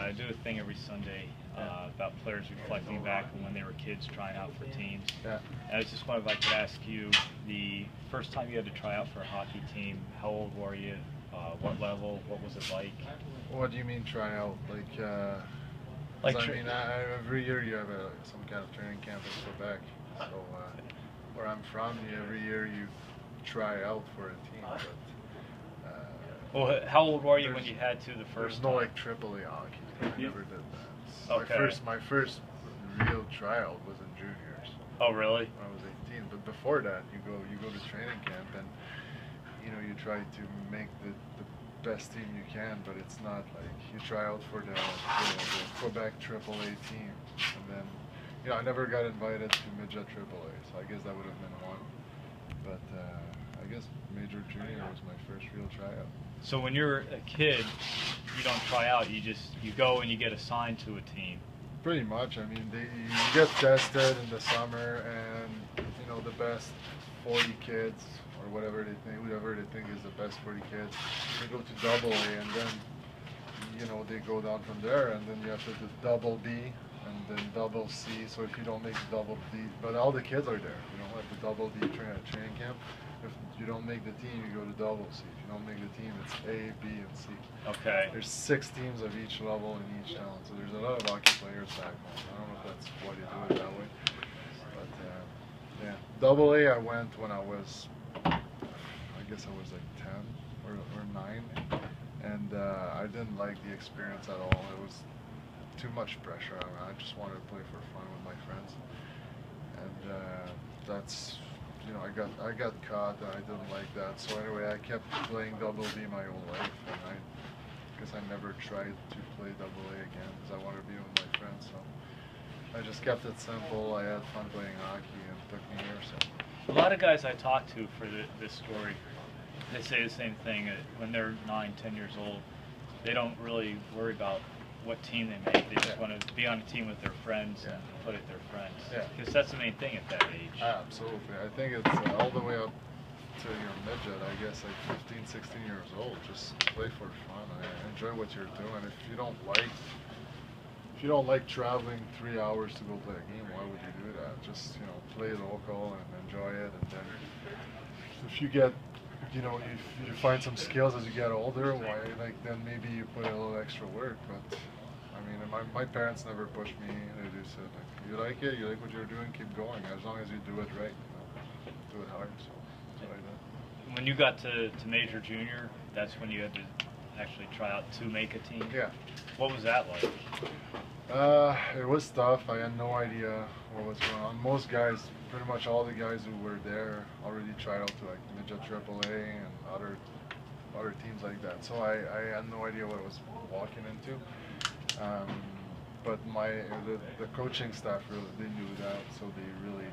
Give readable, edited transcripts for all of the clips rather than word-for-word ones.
I do a thing every Sunday about players reflecting back on when they were kids trying out for teams. Yeah. And I was just wondering if I could ask you, the first time you had to try out for a hockey team, how old were you? What level? What was it like? What do you mean try out? Every year you have some kind of training camp in Quebec. So where I'm from, every year you try out for a team. But, well, how old were you when you had to the first there's no time? like AAA hockey. I never did that. Okay. My first real tryout was in juniors. Oh, really? When I was 18. But before that, you go to training camp and you try to make the best team you can, but it's not like you try out for the Quebec AAA team, and then I never got invited to midget AAA, so I guess that would have been one. But I guess major junior was my first real tryout. So when you're a kid, you don't try out. You go and you get assigned to a team. Pretty much. I mean, you get tested in the summer, and the best 40 kids or whoever they think is the best 40 kids, they go to double A, and then they go down from there, and then you have to do double B and then double C. So if you don't make the double D, but all the kids are there. At the double D training camp. If you don't make the team, you go to double C. If you don't make the team, it's A, B, and C. Okay. There's 6 teams of each level in each town, so there's a lot of hockey players back home. I don't know if that's why they do it that way, but yeah. Double A, I went when I was, I guess I was like 10 or 9, and I didn't like the experience at all. It was too much pressure. I just wanted to play for fun with my friends, and that's. I got caught and I didn't like that. So anyway, I kept playing double B my whole life, and I guess I never tried to play double A again because I wanted to be with my friends. So I just kept it simple. I had fun playing hockey, and it took me here. So a lot of guys I talk to for this story, they say the same thing. When they're 9, 10 years old, they don't really worry about what team they make. They just want to be on a team with their friends and play with their friends. Yeah. Because that's the main thing at that age. Absolutely. I think it's all the way up to your midget, I guess, like 15, 16 years old. Just play for fun. Enjoy what you're doing. If you don't like traveling 3 hours to go play a game, why would you do that? Just play local and enjoy it. And then if you get you find some skills as you get older, then maybe you put a little extra work. But I mean, my parents never pushed me. They just said, you like it, you like what you're doing, keep going. As long as you do it right, do it hard. So that's what I did. When you got to major junior, that's when you had to actually try out to make a team? Yeah. What was that like? It was tough. I had no idea what was going on. Most guys, pretty much all the guys who were there already tried out to like midget AAA and other teams like that. So I had no idea what I was walking into. But the coaching staff they knew that, so they really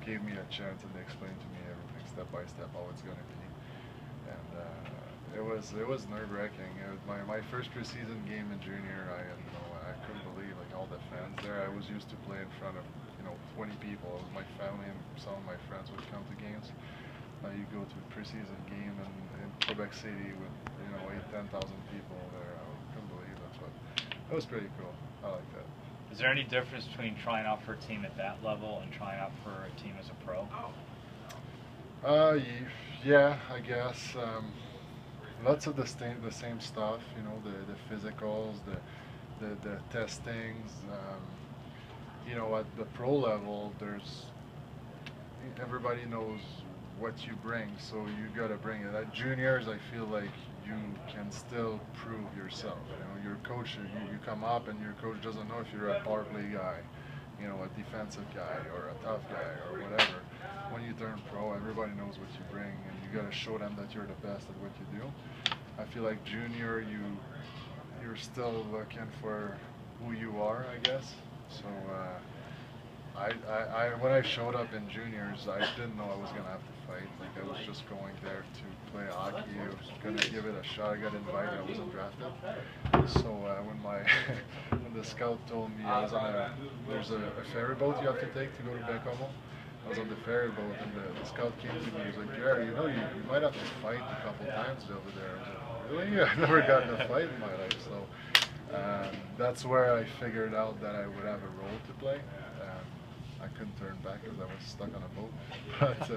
gave me a chance and they explained to me everything step by step how it's going to be. And it was nerve-wracking. My first preseason game in junior, I couldn't believe all the fans there. I was used to play in front of 20 people. It was my family and some of my friends would come to games. Now you go to a preseason game in Quebec City with 8,000-10,000 people there. I couldn't believe it, but it was pretty cool. I like that. Is there any difference between trying out for a team at that level and trying out for a team as a pro? Yeah, I guess. Lots of the same stuff. The physicals, the testings. At the pro level, everybody knows what you bring, so you gotta bring it. At juniors, I feel like you can still prove yourself. Your coach, you come up and your coach doesn't know if you're a power play guy, a defensive guy or a tough guy or whatever. When you turn pro, everybody knows what you bring, and you gotta show them that you're the best at what you do. I feel like junior, you're still looking for who you are, I guess. So when I showed up in juniors, I didn't know I was gonna have to fight. I was just going there to play hockey. I was gonna give it a shot. I got invited. I wasn't drafted. So when the scout told me there's a ferry boat you have to take to go to Baie-Comeau. I was on the ferry boat, and the scout came to me. He was like, Pierre, you might have to fight a couple times over there. I was like, really? I've never gotten a fight in my life. So that's where I figured out that I would have a role to play. I couldn't turn back because I was stuck on a boat. But